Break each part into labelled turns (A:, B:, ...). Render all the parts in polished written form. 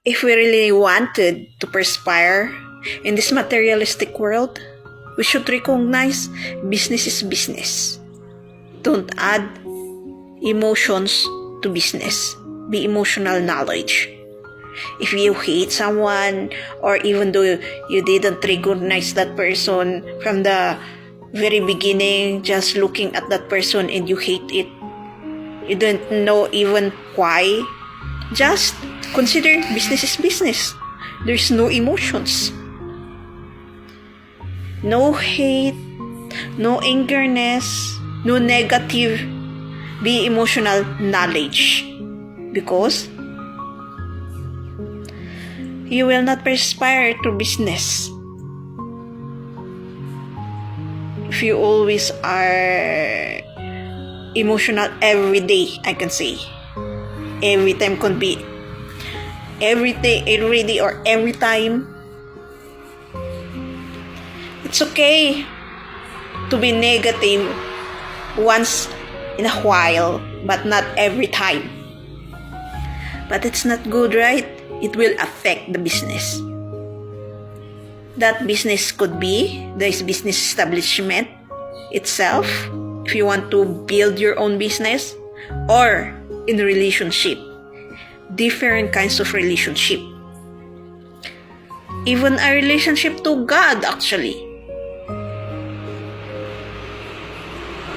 A: If we really wanted to perspire in this materialistic world, we should recognize business is business. Don't add emotions to business. Be emotional knowledge. If you hate someone, or even though you didn't recognize that person from the very beginning, just looking at that person and you hate it, you don't know even why, just consider business is business. There's no emotions. No hate, no angerness, no negative. Be emotional knowledge. Because you will not perspire through business if you always are emotional every day. I can say every time could be every day, every day, or every time. It's okay to be negative once in a while, but not every time. But it's not good, right? It will affect the business. That business could be this business establishment itself, if you want to build your own business, or in a relationship, different kinds of relationship. Even a relationship to God, actually.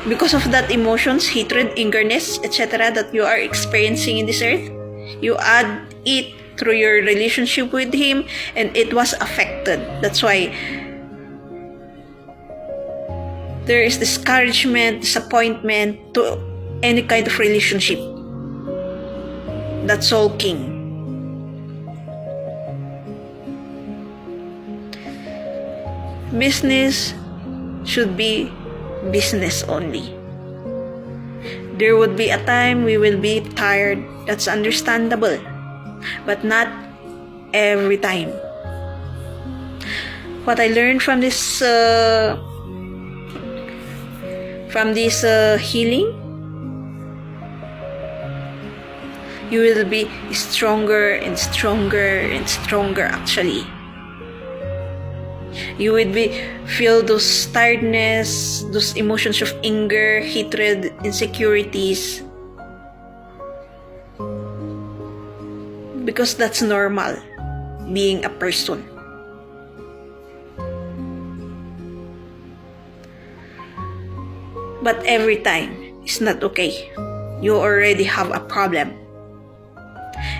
A: Because of that emotions, hatred, angerness, etc. that you are experiencing in this earth, you add it through your relationship with Him, and it was affected. That's why there is discouragement, disappointment to any kind of relationship. That's sulking. Business should be business only. There would be a time we will be tired. That's understandable. But not every time. What I learned from this healing, you will be stronger and stronger and stronger, actually. You will feel those tiredness, those emotions of anger, hatred, insecurities. Because that's normal, being a person. But every time, it's not okay. You already have a problem.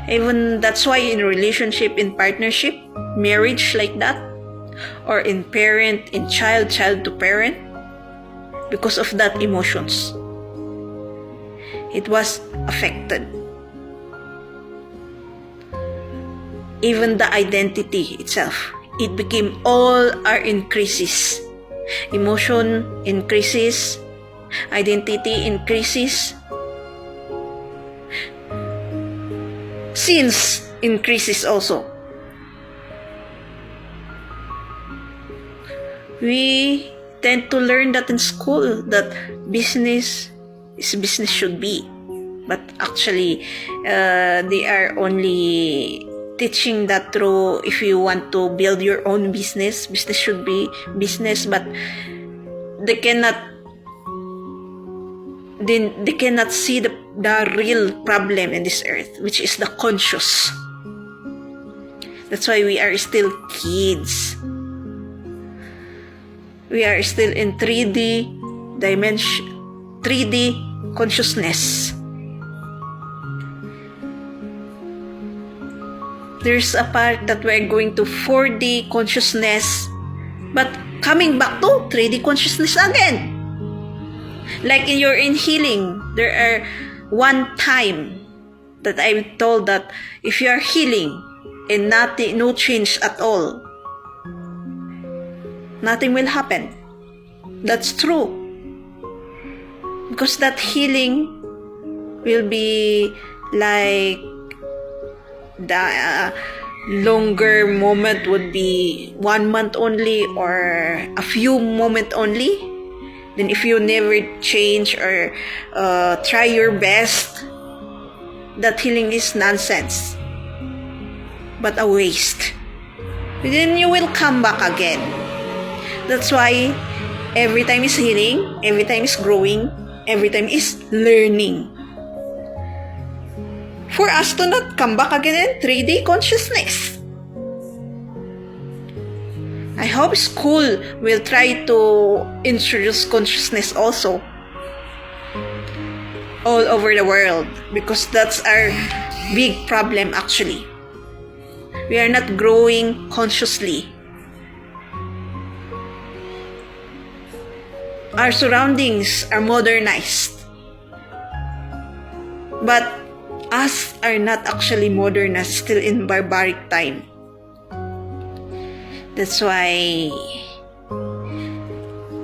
A: Even that's why in relationship, in partnership, marriage like that, or in parent, in child to parent, because of that emotions, it was affected. Even the identity itself, it became all our increases. Emotion increases, identity increases, sins increases also. We tend to learn that in school, that business is business should be. But actually, they are only teaching that through, if you want to build your own business, business should be business, but they cannot see the real problem in this earth, which is the conscious. That's why we are still kids. We are still in 3D dimension, 3D consciousness. There's a part that we're going to 4D consciousness, but coming back to 3D consciousness again. Like in healing, there are one time that I'm told that if you are healing and no change at all, nothing will happen. That's true. Because that healing will be like the longer moment would be 1 month only, or a few moments only. Then if you never change or try your best, that healing is nonsense. but a waste. Then you will come back again. That's why every time is healing, every time is growing, every time is learning. For us to not come back again in 3D consciousness. I hope school will try to introduce consciousness also all over the world, because that's our big problem actually. We are not growing consciously. Our surroundings are modernized, but us are not actually modernized, still in barbaric time. That's why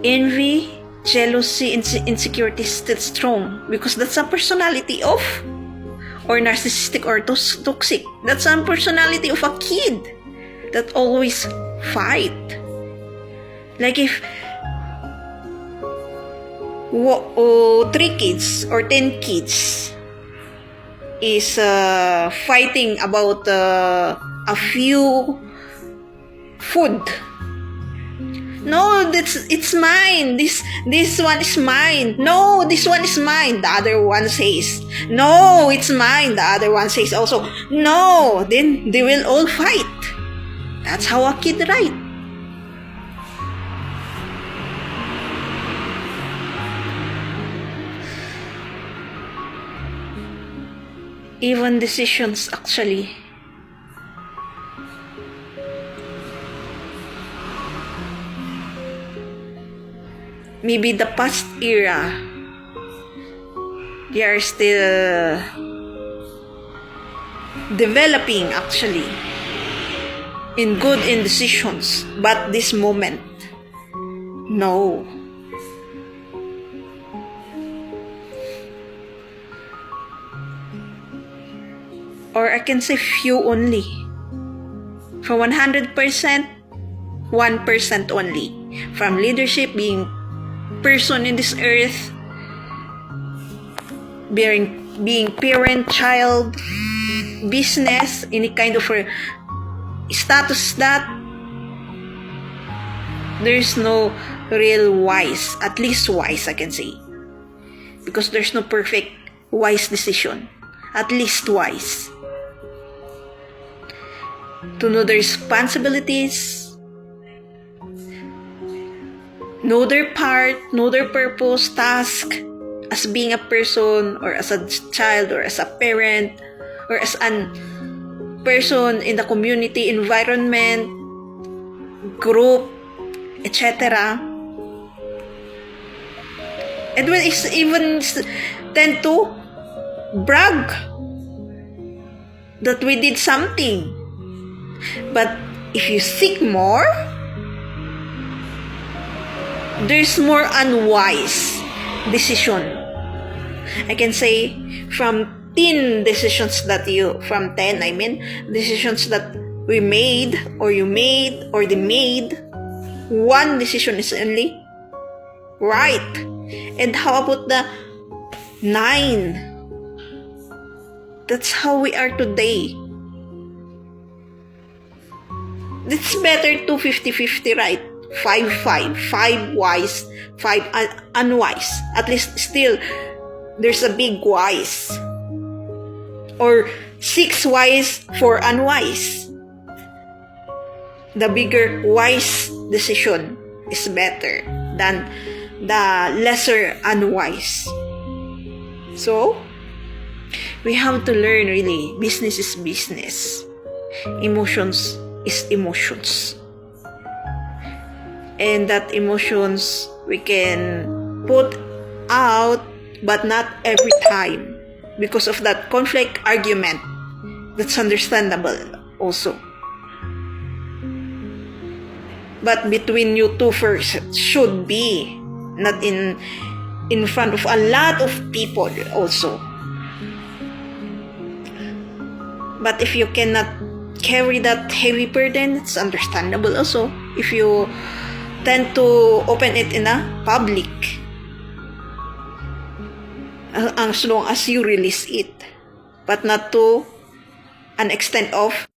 A: envy, jealousy, insecurity is still strong, because that's a personality of, or narcissistic or toxic. That's a personality of a kid that always fight. Like if 3 kids or 10 kids is fighting about a few food. No, it's mine. This one is mine. No, this one is mine. The other one says, no, it's mine. The other one says also, no. Then they will all fight. That's how a kid writes. Even decisions actually. Maybe the past era, they are still developing actually in good in decisions, but this moment, no. Or I can say few only. From 100%, 1% only. From leadership, being person in this earth, being parent, child, business, any kind of status, that there's no real wise, at least wise I can say, because there's no perfect wise decision, at least wise. To know the responsibilities, know their part, know their purpose, task, as being a person, or as a child, or as a parent, or as a person in the community, environment, group, etc. And when it's even tend to brag that we did something. But if you seek more, there's more unwise decision. I can say from 10 decisions that decisions that we made, or you made, or they made, one decision is only right. And how about the 9? That's how we are today. It's better to 50-50 right. 5-5. 5 wise, 5 unwise. At least still, there's a big wise. Or 6 wise, 4 unwise. The bigger wise decision is better than the lesser unwise. So, we have to learn really, business is business. Emotions is emotions. And that emotions we can put out, but not every time. Because of that conflict argument. That's understandable also. But between you two first should be, not in front of a lot of people also. But if you cannot carry that heavy burden, it's understandable also if you tend to open it in a public, as long as you release it, but not to an extent of